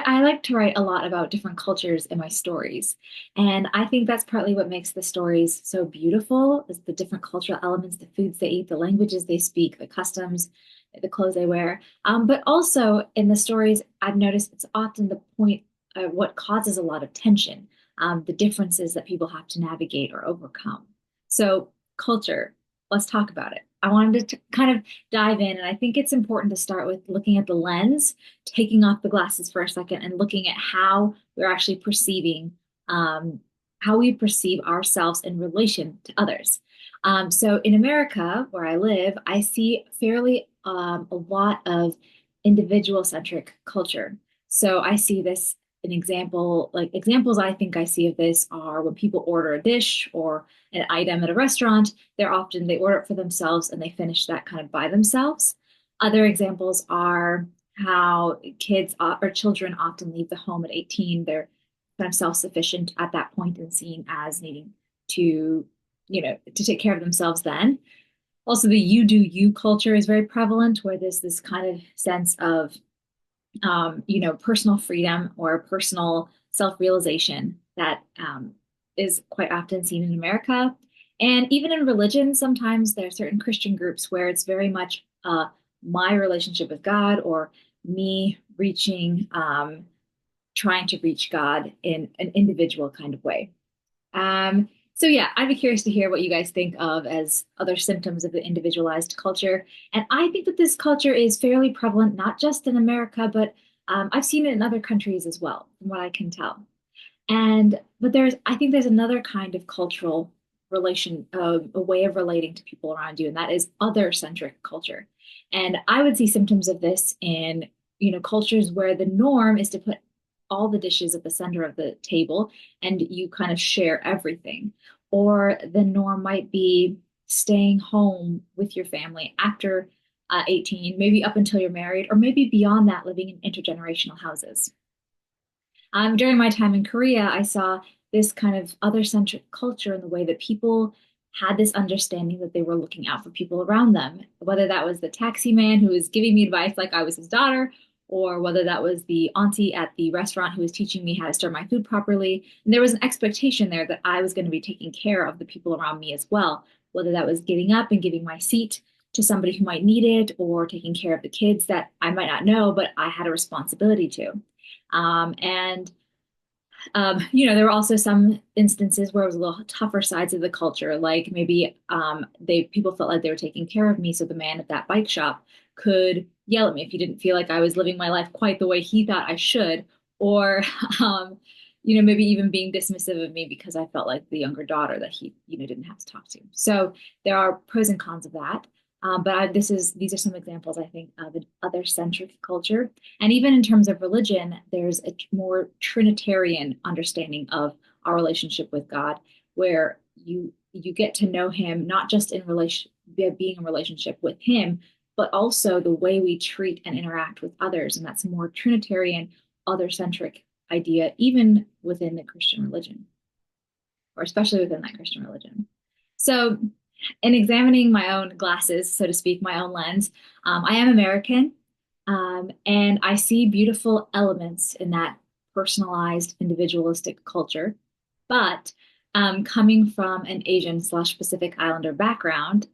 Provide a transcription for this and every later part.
I like to write a lot about different cultures in my stories. And I think that's partly what makes the stories so beautiful is the different cultural elements, the foods they eat, the languages they speak, the customs, the clothes they wear. But also in the stories, I've noticed it's often the point what causes a lot of tension, the differences that people have to navigate or overcome. So culture, let's talk about it. I wanted to kind of dive in, and I think it's important to start with looking at the lens, taking off the glasses for a second and looking at how we're actually perceiving, how we perceive ourselves in relation to others. So in America, where I live, I see fairly a lot of individual centric culture. So I see this an example, like examples I think I see of this are when people order a dish or an item at a restaurant, they order it for themselves and they finish that kind of by themselves. Other examples are how kids or children often leave the home at 18. They're kind of self-sufficient at that point and seen as needing to, to take care of themselves then. Also, the you do you culture is very prevalent, where there's this kind of sense of, personal freedom or personal self-realization that is quite often seen in America. And even in religion, sometimes there are certain Christian groups where it's very much my relationship with God or me trying to reach God in an individual kind of way. So yeah, I'd be curious to hear what you guys think of as other symptoms of the individualized culture. And I think that this culture is fairly prevalent, not just in America, but I've seen it in other countries as well, from what I can tell. But I think there's another kind of cultural relation, a way of relating to people around you, and that is other-centric culture. And I would see symptoms of this in, cultures where the norm is to put all the dishes at the center of the table and you kind of share everything. Or the norm might be staying home with your family after 18, maybe up until you're married, or maybe beyond that, living in intergenerational houses. During my time in Korea, I saw this kind of other-centric culture in the way that people had this understanding that they were looking out for people around them, whether that was the taxi man who was giving me advice like I was his daughter, or whether that was the auntie at the restaurant who was teaching me how to serve my food properly. And there was an expectation there that I was going to be taking care of the people around me as well, whether that was getting up and giving my seat to somebody who might need it, or taking care of the kids that I might not know, but I had a responsibility to. And there were also some instances where it was a little tougher sides of the culture, like maybe they people felt like they were taking care of me, so the man at that bike shop could yell at me if he didn't feel like I was living my life quite the way he thought I should, or maybe even being dismissive of me because I felt like the younger daughter that he, didn't have to talk to. So there are pros and cons of that. These are some examples, I think, of an other-centric culture. And even in terms of religion, there's a more Trinitarian understanding of our relationship with God, where you get to know Him not just in relation being in relationship with Him, but also the way we treat and interact with others. And that's a more Trinitarian, other-centric idea, even within the Christian religion, or especially within that Christian religion. So in examining my own glasses, so to speak, my own lens, I am American, and I see beautiful elements in that personalized, individualistic culture. But coming from an Asian slash Pacific Islander background,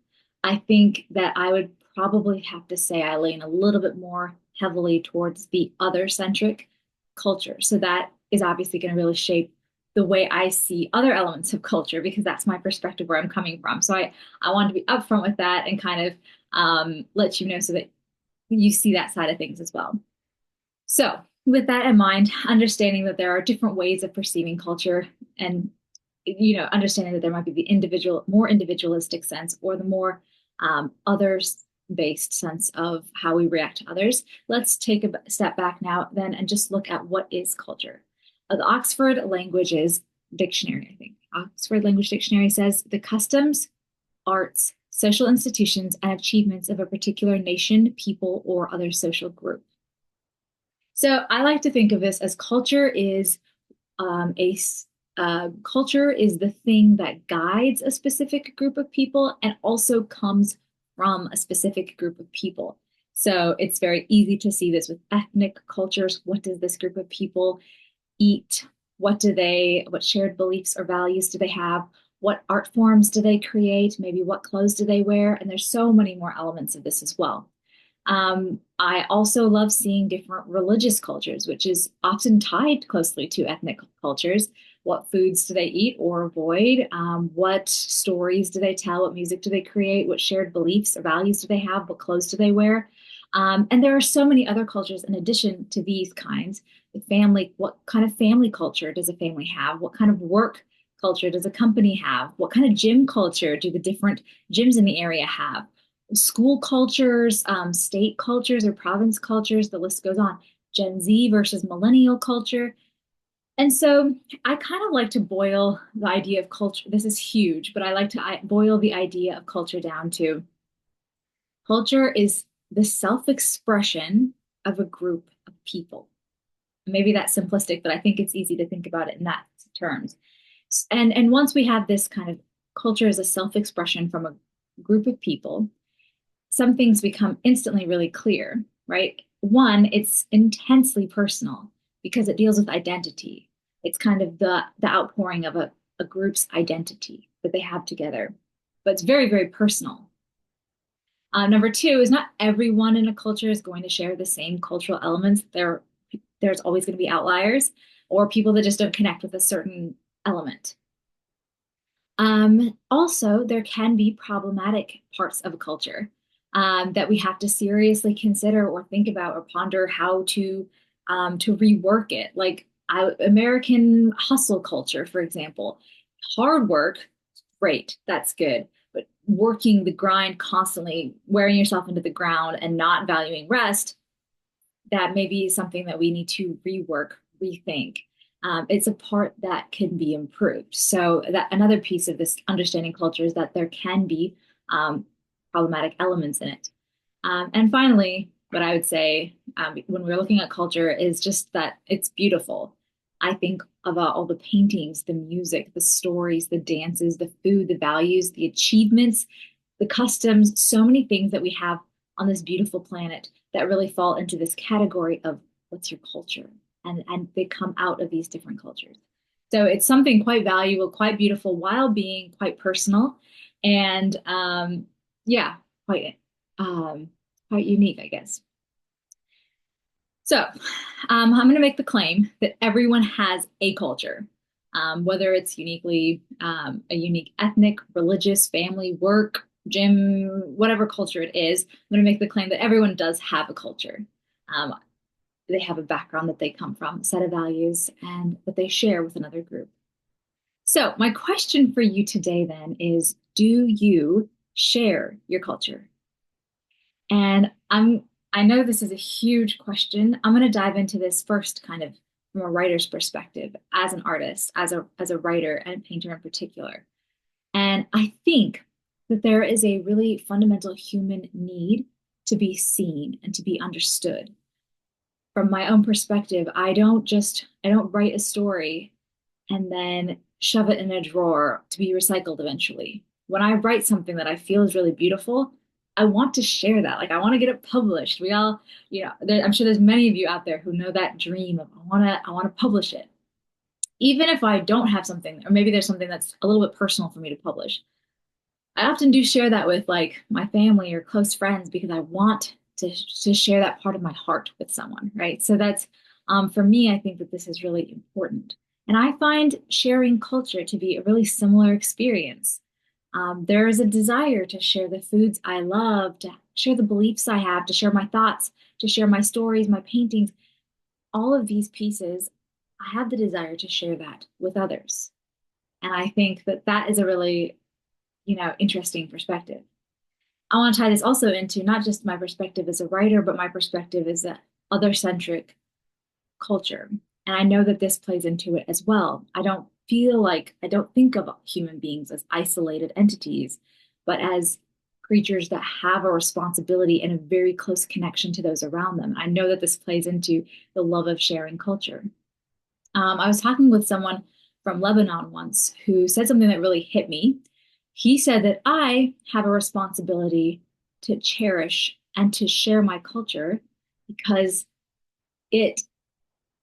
I think that I would probably have to say I lean a little bit more heavily towards the other-centric culture. So that is obviously going to really shape the way I see other elements of culture because that's my perspective where I'm coming from. So I wanted to be upfront with that and kind of let you know so that you see that side of things as well. So with that in mind, understanding that there are different ways of perceiving culture and understanding that there might be the more individualistic sense or the more others based sense of how we react to others. Let's take a step back now then and just look at what is culture. The Oxford Languages Dictionary, I think. Oxford Language Dictionary says the customs, arts, social institutions, and achievements of a particular nation, people, or other social group. So I like to think of this as culture is culture is the thing that guides a specific group of people and also comes from a specific group of people. So it's very easy to see this with ethnic cultures. What does this group of people eat? What shared beliefs or values do they have? What art forms do they create? Maybe what clothes do they wear? And there's so many more elements of this as well. I also love seeing different religious cultures, which is often tied closely to ethnic cultures. What foods do they eat or avoid? What stories do they tell? What music do they create? What shared beliefs or values do they have? What clothes do they wear? And there are so many other cultures in addition to these kinds. The family, what kind of family culture does a family have? What kind of work culture does a company have? What kind of gym culture do the different gyms in the area have? School cultures, state cultures or province cultures, the list goes on. Gen Z versus millennial culture. And so I kind of like to boil the idea of culture. This is huge, but I like to boil the idea of culture down to culture is the self-expression of a group of people. Maybe that's simplistic, but I think it's easy to think about it in that terms. And once we have this kind of culture as a self-expression from a group of people, some things become instantly really clear, right? One, it's intensely personal because it deals with identity. It's kind of the outpouring of a group's identity that they have together, but it's very, very personal. Number two is not everyone in a culture is going to share the same cultural elements. There's always going to be outliers or people that just don't connect with a certain element. Also, there can be problematic parts of a culture that we have to seriously consider or think about or ponder how to rework it. Like American hustle culture, for example, hard work, great, that's good. But working the grind constantly, wearing yourself into the ground and not valuing rest, that may be something that we need to rework, rethink. It's a part that can be improved. So that another piece of this understanding culture is that there can be problematic elements in it. And finally, what I would say when we're looking at culture is just that it's beautiful. I think about all the paintings, the music, the stories, the dances, the food, the values, the achievements, the customs, so many things that we have on this beautiful planet that really fall into this category of what's your culture? And they come out of these different cultures. So it's something quite valuable, quite beautiful, while being quite personal and yeah, quite um, quite unique, I guess. So I'm going to make the claim that everyone has a culture, whether it's uniquely a unique ethnic, religious, family, work, gym, whatever culture it is. I'm going to make the claim that everyone does have a culture. Um, they have a background that they come from, a set of values, and that they share with another group. So, my question for you today then is, do you share your culture? And I know this is a huge question. I'm going to dive into this first kind of from a writer's perspective, as an artist, as a writer and a painter in particular. And I think that there is a really fundamental human need to be seen and to be understood. From my own perspective, I don't write a story and then shove it in a drawer to be recycled eventually. When I write something that I feel is really beautiful, I want to share that. Like I want to get it published. We all, I'm sure there's many of you out there who know that dream of I want to publish it. Even if I don't have something, or maybe there's something that's a little bit personal for me to publish. I often do share that with like my family or close friends because I want to share that part of my heart with someone, right? So that's for me, I think that this is really important. And I find sharing culture to be a really similar experience. There is a desire to share the foods I love, to share the beliefs I have, to share my thoughts, to share my stories, my paintings. All of these pieces, I have the desire to share that with others. And I think that that is a really, interesting perspective. I want to tie this also into not just my perspective as a writer, but my perspective as a other-centric culture. And I know that this plays into it as well. I don't think of human beings as isolated entities, but as creatures that have a responsibility and a very close connection to those around them. I know that this plays into the love of sharing culture. I was talking with someone from Lebanon once who said something that really hit me. He said that I have a responsibility to cherish and to share my culture because it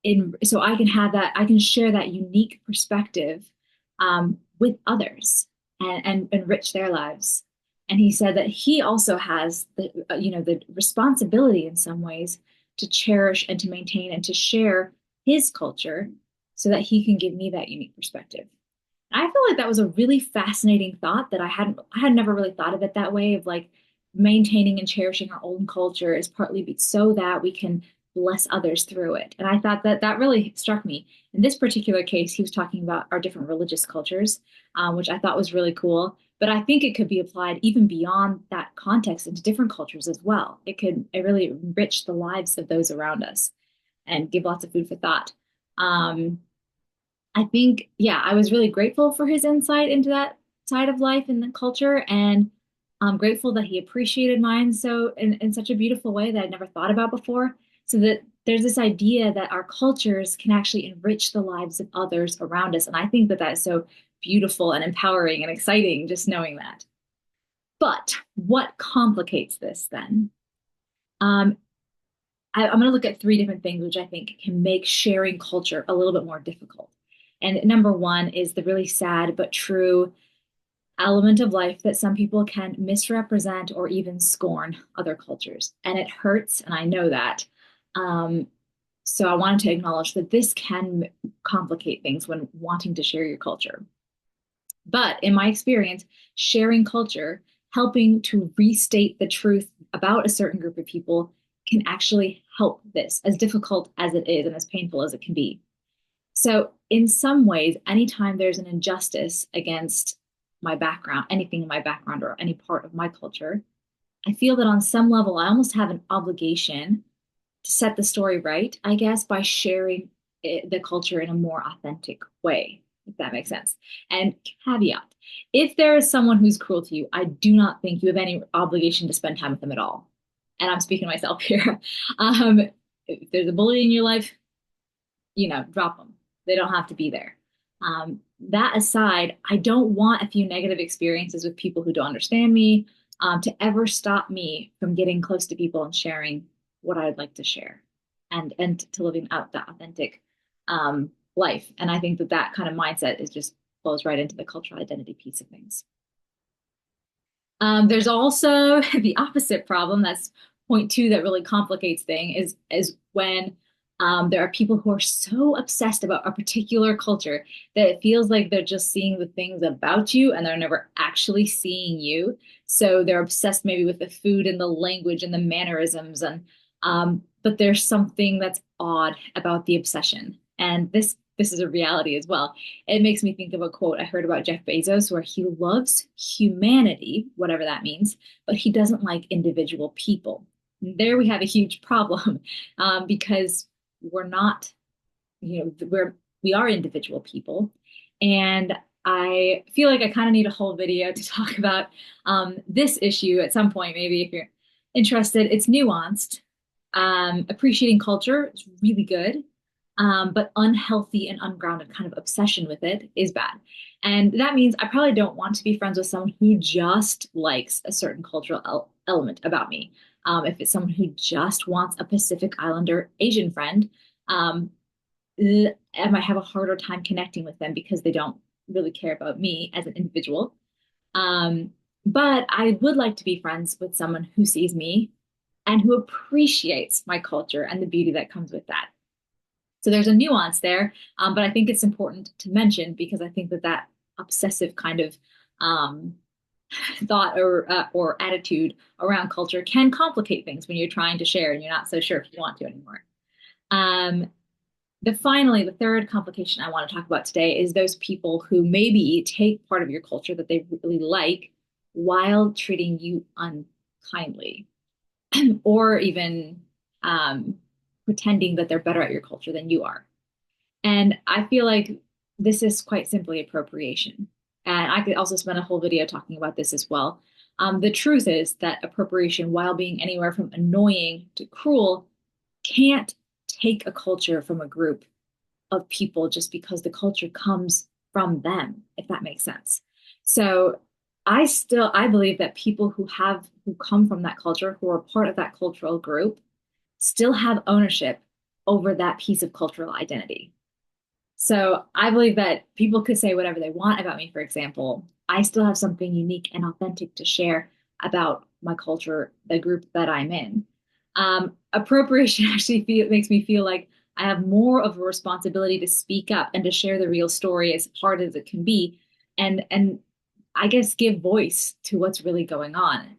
in so I can have that, I can share that unique perspective with others and enrich their lives. And he said that he also has the the responsibility in some ways to cherish and to maintain and to share his culture so that he can give me that unique perspective. I feel like that was a really fascinating thought that I had never really thought of it that way of like maintaining and cherishing our own culture is partly so that we can bless others through it. And I thought that that really struck me. In this particular case, he was talking about our different religious cultures, which I thought was really cool. But I think it could be applied even beyond that context into different cultures as well. It really enrich the lives of those around us and give lots of food for thought. Um, I think, yeah, I was really grateful for his insight into that side of life and the culture, and I'm grateful that he appreciated mine so in such a beautiful way that I'd never thought about before. So that there's this idea that our cultures can actually enrich the lives of others around us, and I think that that is so beautiful and empowering and exciting just knowing that. But what complicates this then? Um, I'm going to look at three different things which I think can make sharing culture a little bit more difficult. And number one is the really sad but true element of life that some people can misrepresent or even scorn other cultures. And it hurts, and I know that. Um, so I wanted to acknowledge that this can complicate things when wanting to share your culture. But in my experience, sharing culture, helping to restate the truth about a certain group of people can actually help this, as difficult as it is and as painful as it can be. So, in some ways, anytime there's an injustice against my background, anything in my background or any part of my culture, I feel that on some level, I almost have an obligation to set the story right, I guess, by sharing the culture in a more authentic way, if that makes sense. And caveat, if there is someone who's cruel to you, I do not think you have any obligation to spend time with them at all. And I'm speaking to myself here. Um, if there's a bully in your life, drop them. They don't have to be there. That aside, I don't want a few negative experiences with people who don't understand me to ever stop me from getting close to people and sharing what I'd like to share and to living out that authentic life. And I think that that kind of mindset is just flows right into the cultural identity piece of things. There's also the opposite problem. That's point two that really complicates thing is when there are people who are so obsessed about a particular culture that it feels like they're just seeing the things about you and they're never actually seeing you. So they're obsessed maybe with the food and the language and the mannerisms and but there's something that's odd about the obsession. And this is a reality as well. It makes me think of a quote I heard about Jeff Bezos where he loves humanity, whatever that means, but he doesn't like individual people. There we have a huge problem because we're not, we are individual people. And I feel like I kind of need a whole video to talk about this issue at some point, maybe if you're interested. It's nuanced. Appreciating culture is really good, but unhealthy and ungrounded kind of obsession with it is bad. And that means I probably don't want to be friends with someone who just likes a certain cultural element about me. If it's someone who just wants a Pacific Islander Asian friend, um, I might have a harder time connecting with them because they don't really care about me as an individual. Um, but I would like to be friends with someone who sees me and who appreciates my culture and the beauty that comes with that. So there's a nuance there, but I think it's important to mention because I think that that obsessive kind of um, thought or attitude around culture can complicate things when you're trying to share and you're not so sure if you want to anymore. Um, the third complication I want to talk about today is those people who maybe take part of your culture that they really like while treating you unkindly or even um, pretending that they're better at your culture than you are. And I feel like this is quite simply appropriation. And I could also spend a whole video talking about this as well. The truth is that appropriation, while being anywhere from annoying to cruel, can't take a culture from a group of people just because the culture comes from them, if that makes sense. So I believe that people who come from that culture, who are part of that cultural group, still have ownership over that piece of cultural identity. So I believe that people could say whatever they want about me, for example. I still have something unique and authentic to share about my culture, the group that I'm in. Appropriation actually makes me feel like I have more of a responsibility to speak up and to share the real story, as hard as it can be, and I guess give voice to what's really going on.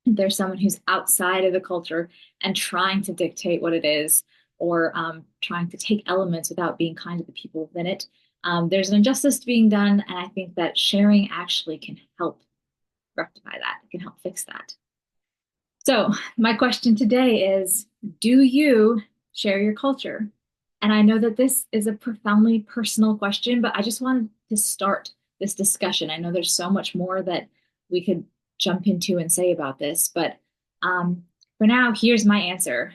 If there's someone who's outside of the culture and trying to dictate what it is, or trying to take elements without being kind to the people within it. There's an injustice being done, and I think that sharing actually can help rectify that. It can help fix that. So, my question today is, do you share your culture? And I know that this is a profoundly personal question, but I just wanted to start this discussion. I know there's so much more that we could jump into and say about this, but for now, here's my answer.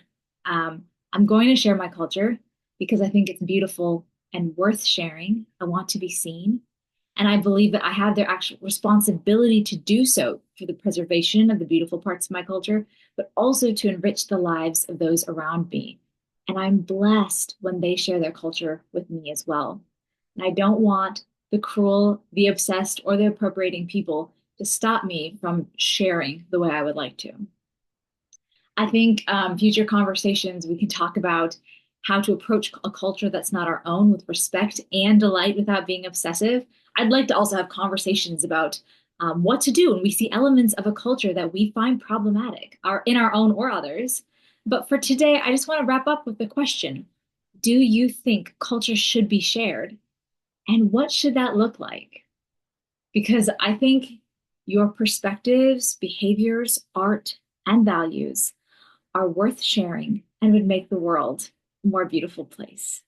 I'm going to share my culture because I think it's beautiful and worth sharing. I want to be seen. And I believe that I have their actual responsibility to do so for the preservation of the beautiful parts of my culture, but also to enrich the lives of those around me. And I'm blessed when they share their culture with me as well. And I don't want the cruel, the obsessed, or the appropriating people to stop me from sharing the way I would like to. I think future conversations, we can talk about how to approach a culture that's not our own with respect and delight without being obsessive. I'd like to also have conversations about what to do when we see elements of a culture that we find problematic, in our own or others. But for today, I just want to wrap up with the question: do you think culture should be shared? And what should that look like? Because I think your perspectives, behaviors, art, and values are worth sharing and would make the world a more beautiful place.